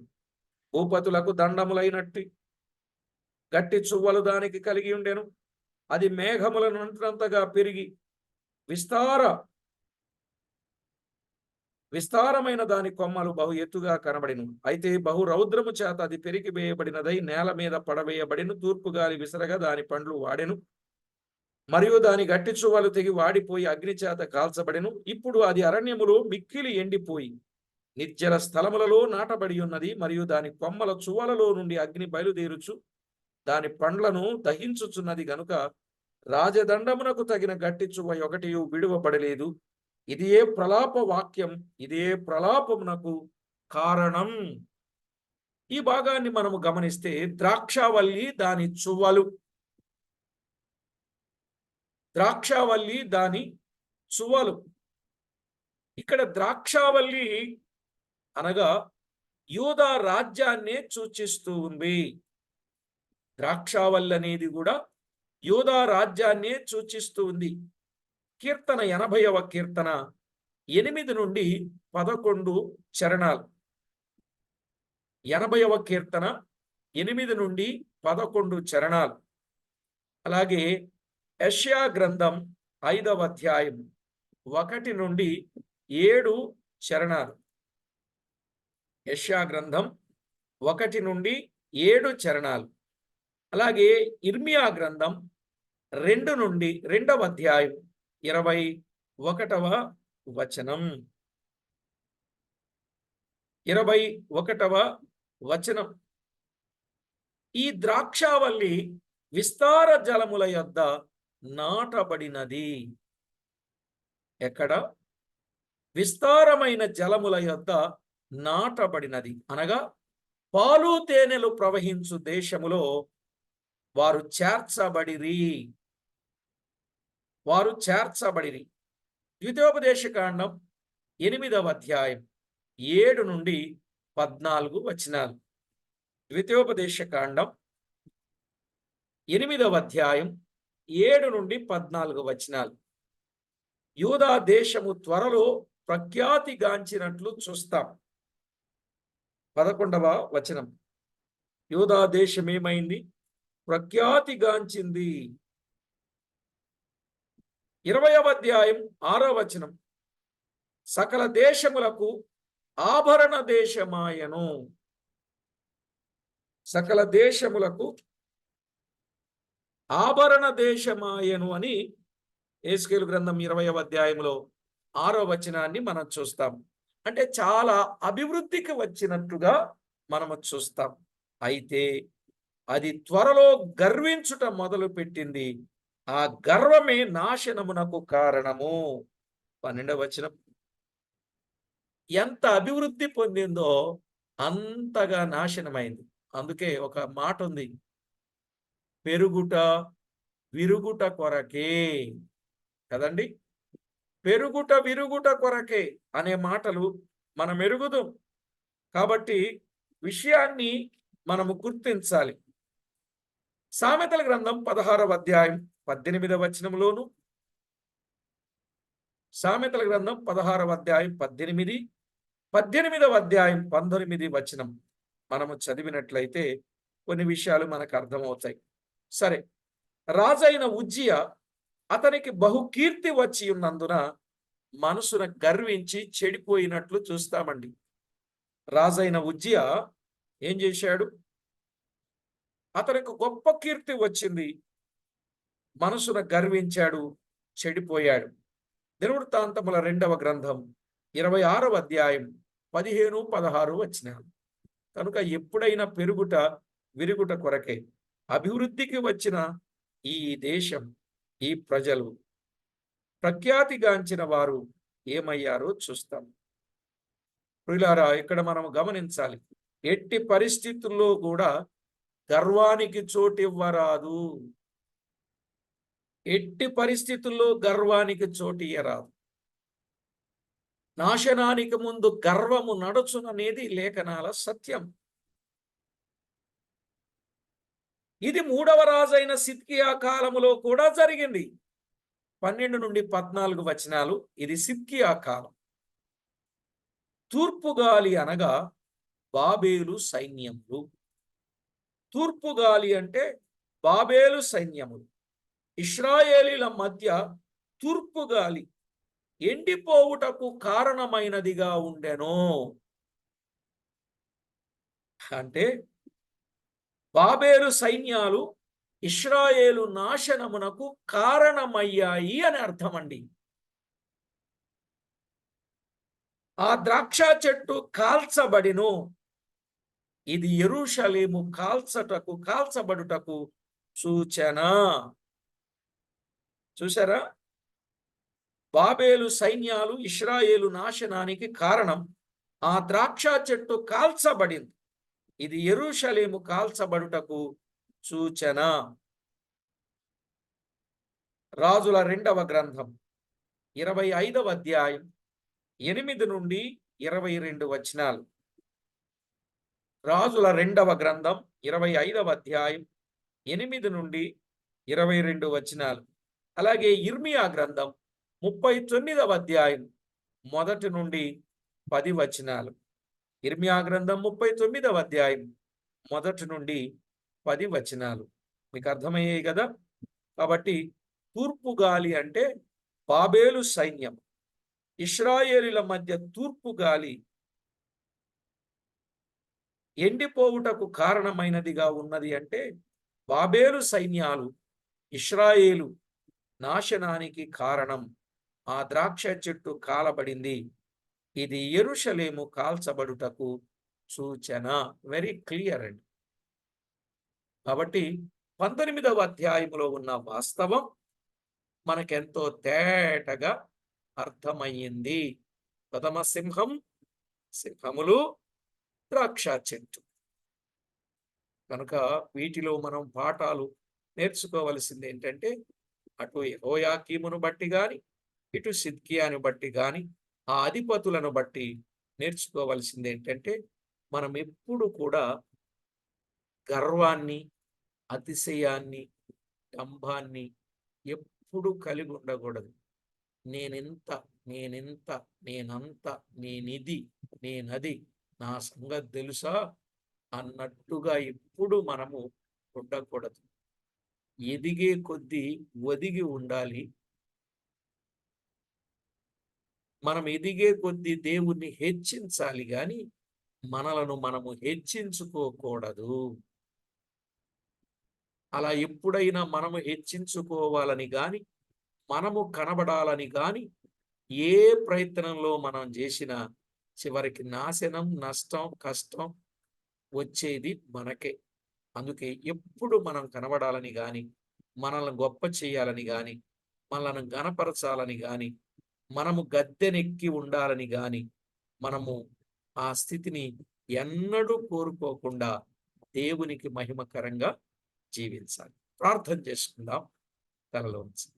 S1: భూపతులకు దండములైనట్టి గట్టి చువ్వలు దానికి కలిగి ఉండెను. అది మేఘములను అంతగా పెరిగి విస్తారమైన దాని కొమ్మలు బహు ఎత్తుగా కనబడిను. అయితే బహు రౌద్రము చేత అది పెరిగి వేయబడినదై నేల మీద పడవేయబడిను. తూర్పు గాలి విసరగా దాని పండ్లు వాడెను. మరియు దాని గట్టి చువ్వలు తెగి వాడిపోయి అగ్ని చేత కాల్చబడెను. ఇప్పుడు అది అరణ్యములో మిక్కిలి ఎండిపోయి నిర్జల స్థలములలో నాటబడి ఉన్నది. మరియు దాని కొమ్మల చువ్వలలో నుండి అగ్ని బయలుదేరుచు దాని పండ్లను దహించుచున్నది గనుక రాజదండమునకు తగిన గట్టి చువ్వ ఒకటియు విడువబడలేదు. ఇదే ప్రలాప వాక్యం, ఇదే ప్రలాపమునకు కారణం. ఈ భాగాన్ని మనము గమనిస్తే ద్రాక్షావల్లి దాని చువ్వలు, ద్రాక్షావల్లి దాని చువ్వలు. ఇక్కడ ద్రాక్షావల్లి అనగా యూదా రాజ్యాన్నే సూచిస్తూ ఉంది. ద్రాక్షావల్లి అనేది కూడా యూదా రాజ్యాన్నే సూచిస్తూ ఉంది. కీర్తన 80వ కీర్తన 8 నుండి 11 చరణాలు. 80వ కీర్తన 8 నుండి 11 చరణాలు. అలాగే యెషయా గ్రంథం 5వ అధ్యాయం 1 నుండి 7 చరణాలు. యెషయా గ్రంథం 1 నుండి 7 చరణాలు. అలాగే ఇర్మియా గ్రంథం 2వ అధ్యాయం 21వ వచనం. 21వ వచనం. ఈ ద్రాక్షావల్లి విస్తార జలముల యొద్ద నాటబడినది. ఎక్కడ? విస్తారమైన జలముల యొద్ద నాటబడినది అనగా పాలు తేనెలు ప్రవహించు దేశములో వారు చేర్చబడిరి. ద్వితీయోపదేశకాండం 8వ అధ్యాయం 7 నుండి 14 వచనాలు. ద్వితీయోపదేశకాండం 8వ అధ్యాయం 7 నుండి 14 వచనాలు. యూదా దేశము త్వరలో ప్రఖ్యాతిగాంచినట్లు చూస్తాం. 11వ వచనం. యూదా దేశం ఏమైంది? ప్రఖ్యాతిగాంచింది. 20వ అధ్యాయం 6వ వచనం. సకల దేశములకు ఆభరణ దేశమాయను. సకల దేశములకు ఆభరణ దేశమాయను అని యెహెజ్కేలు గ్రంథం 20వ అధ్యాయంలో 6వ వచనాన్ని మనం చూస్తాం. అంటే చాలా అభివృద్ధికి వచ్చినట్టుగా మనము చూస్తాం. అయితే అది త్వరలో గర్వించుట మొదలు పెట్టింది. ఆ గర్వమే నాశనమునకు కారణము. 12వ వచనం. ఎంత అభివృద్ధి పొందిందో అంతగా నాశనమైంది. అందుకే ఒక మాట ఉంది, పెరుగుట విరుగుట కొరకే కదండి. పెరుగుట విరుగుట కొరకే అనే మాటలు మనం ఎరుగుదాం. కాబట్టి విషయాన్ని మనము గుర్తించాలి. సామెతల గ్రంథం 16వ అధ్యాయం 18వ వచనంలోను, సామెతల గ్రంథం 16వ అధ్యాయం 18, 18వ అధ్యాయం 19 వచనం మనము చదివినట్లయితే కొన్ని విషయాలు మనకు అర్థమవుతాయి. సరే, రాజైన ఉజ్జియా అతనికి బహుకీర్తి వచ్చి ఉన్నందున మనసున గర్వించి చెడిపోయినట్లు చూస్తామండి. రాజైన ఉజ్జియా ఏం చేశాడు? అతనికి గొప్ప కీర్తి వచ్చింది, మనసున గర్వించాడు, చెడిపోయాడు. దినవృత్తాంతముల 2వ గ్రంథం 26వ అధ్యాయం 15-16 వచనాలు. కనుక ఎప్పుడైనా పెరుగుట విరుగుట కొరకే. అభివృద్ధికి వచ్చిన ఈ దేశం, ఈ ప్రజలు ప్రఖ్యాతిగాంచిన వారు ఏమయ్యారో చూస్తాం. ప్రియులారా, ఇక్కడ మనం గమనించాలి, ఎట్టి పరిస్థితుల్లో కూడా గర్వానికి చోటివ్వరాదు. ఎట్టి పరిస్థితుల్లో గర్వానికి చోటియ్యరాదు. నాశనానికి ముందు గర్వము నడుచుననేది లేఖనాల సత్యం. ఇది 3వ రాజైన సిద్కియా కాలములో కూడా జరిగింది. 12-14 వచనాలు. ఇది సిద్కియా కాలం. తూర్పు గాలి అనగా బాబేలు సైన్యములు. తూర్పు గాలి అంటే బాబేలు సైన్యములు. ఇశ్రాయేలీల మధ్య తూర్పు గాలి ఎండిపోవుటకు కారణమైనదిగా ఉండెను. అంటే బాబేలు సైన్యాలు ఇశ్రాయేలు నాశనమునకు కారణమయ్యాయి అని అర్థమండి. ఆ ద్రాక్ష చెట్టు కాల్చబడిను. ఇది యెరూషలేము కాల్చబడుటకు సూచన. చూసారా? బాబేలు సైన్యాలు ఇశ్రాయేలు నాశనానికి కారణం. ఆ ద్రాక్ష చెట్టు కాల్చబడింది. ఇది యెరూషలేము కాల్చబడుటకు సూచన. రాజుల 2వ గ్రంథం 25వ అధ్యాయం 8-22 వచనాలు. రాజుల 2వ గ్రంథం 25వ అధ్యాయం 8-22 వచనాలు. అలాగే ఇర్మియా గ్రంథం 39వ అధ్యాయం 1-10 వచనాలు. ఇర్మియా గ్రంథం 39వ అధ్యాయం 1-10 వచనాలు. మీకు అర్థమయ్యాయి కదా? కాబట్టి తూర్పు గాలి అంటే బాబేలు సైన్యం. ఇశ్రాయేలీల మధ్య తూర్పు గాలి ఎండిపోవుటకు కారణమైనదిగా ఉన్నది. అంటే బాబేలు సైన్యాలు ఇశ్రాయేలు నాశనానికి కారణం. ఆ ద్రాక్ష చెట్టు కాలబడింది. ఇది యెరూషలేము కాల్చబడుటకు సూచన. వెరీ క్లియర్ అండి. కాబట్టి 19వ అధ్యాయంలో ఉన్న వాస్తవం మనకెంతో తేటగా అర్థమయ్యింది. ప్రథమ సింహం, సింహములు, ద్రాక్ష చెట్టు. కనుక వీటిలో మనం పాఠాలు నేర్చుకోవలసింది ఏంటంటే, అటు యెహోయాకీమును బట్టి గాని, ఇటు సిద్కియాను బట్టి గాని, ఆ అధిపతులను బట్టి నేర్చుకోవలసింది ఏంటంటే, మనం ఎప్పుడు కూడా గర్వాన్ని, అతిశయాన్ని, డంబాన్ని ఎప్పుడు కలిగి ఉండకూడదు. నేనెంత, నేనంత, నేనిది, నేనది, నా సంగతి తెలుసా అన్నట్టుగా ఎప్పుడు మనము ఉండకూడదు. ఎదిగే కొద్దీ ఒదిగి ఉండాలి. మనం ఎదిగే కొద్దీ దేవుణ్ణి హెచ్చించాలి గాని మనలను మనము హెచ్చించుకోకూడదు. అలా ఎప్పుడైనా మనము హెచ్చించుకోవాలని గాని, మనము కనబడాలని గాని ఏ ప్రయత్నంలో మనం చేసినా చివరికి నాశనం, నష్టం, కష్టం వచ్చేది మనకే. అందుకే ఎప్పుడు మనం కనబడాలని గాని, మనల్ని గొప్ప చేయాలని గాని, మనల్ని ఘనపరచాలని గాని, మనము గద్దెనెక్కి ఉండాలని గాని, మనము ఆ స్థితిని ఎన్నడూ కోరుకోకుండా దేవునికి మహిమకరంగా జీవించాలి. ప్రార్థన చేసుకుందాం తలలోంచి.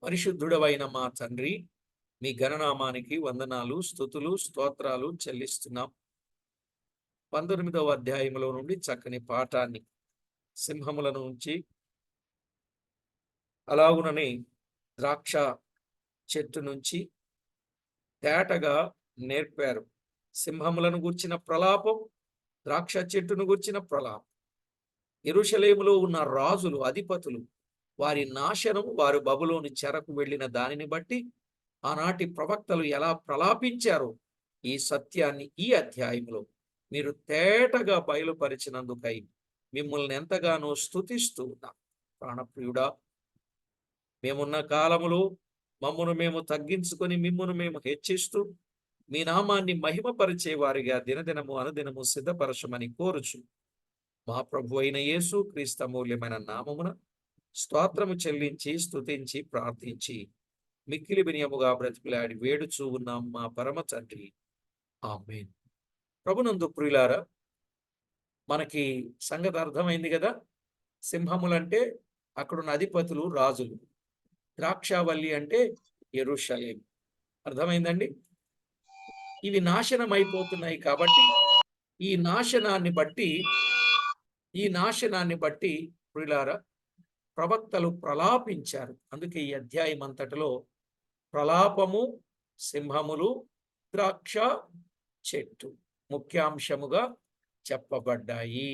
S1: పరిశుద్ధుడవైన మా తండ్రి, మీ ఘననామానికి వందనాలు, స్తుతులు, స్తోత్రాలు చెల్లిస్తున్నాం. 19వ అధ్యాయంలో నుండి చక్కని పాఠాన్ని, సింహముల నుంచి అలాగుననే ద్రాక్ష చెట్టు నుంచి తేటగా నేర్పారు. సింహములను గూర్చిన ప్రలాపం, ద్రాక్ష చెట్టును గూర్చిన ప్రలాపం. యెరూషలేములో ఉన్న రాజులు, అధిపతులు, వారి నాశనం, వారు బబులోను చెరకు వెళ్ళిన దానిని బట్టి ఆనాటి ప్రవక్తలు ఎలా ప్రలాపించారో ఈ సత్యాన్ని ఈ అధ్యాయంలో మీరు తేటగా బయలుపరిచినందుకై మిమ్మల్ని ఎంతగానో స్తుతిస్తూ ఉన్నాం. ప్రాణప్రియుడా, మేమున్న కాలములో మమ్మను మేము తగ్గించుకొని మిమ్మును మేము హెచ్చిస్తూ మీ నామాన్ని మహిమపరిచే వారిగా దినదినము అనుదినము సిద్ధపరచమని కోరుచు మా ప్రభు అయిన యేసు క్రీస్తు అమూల్యమైన నామమున స్తోత్రము చెల్లించి స్తుతించి ప్రార్థించి మిక్కిలి వినయముగా బ్రతికిలాడి వేడుచూ ఉన్నాం మా పరమ తండ్రి. ఆమేన్. ప్రభునందు ప్రియులారా, మనకి సంగతి అర్థమైంది కదా. సింహములంటే అక్కడున్న అధిపతులు, రాజులు. ద్రాక్షావల్లి అంటే యెరూషలేము. అర్థమైందండి. ఇవి నాశనం అయిపోతున్నాయి కాబట్టి ఈ నాశనాన్ని బట్టి ప్రియులారా, ప్రవక్తలు ప్రలాపించారు. అందుకే ఈ అధ్యాయం అంతటిలో ప్రలాపము, సింహములు, ద్రాక్ష చెట్టు ముఖ్యాంశముగా చెప్పబడ్డాయి.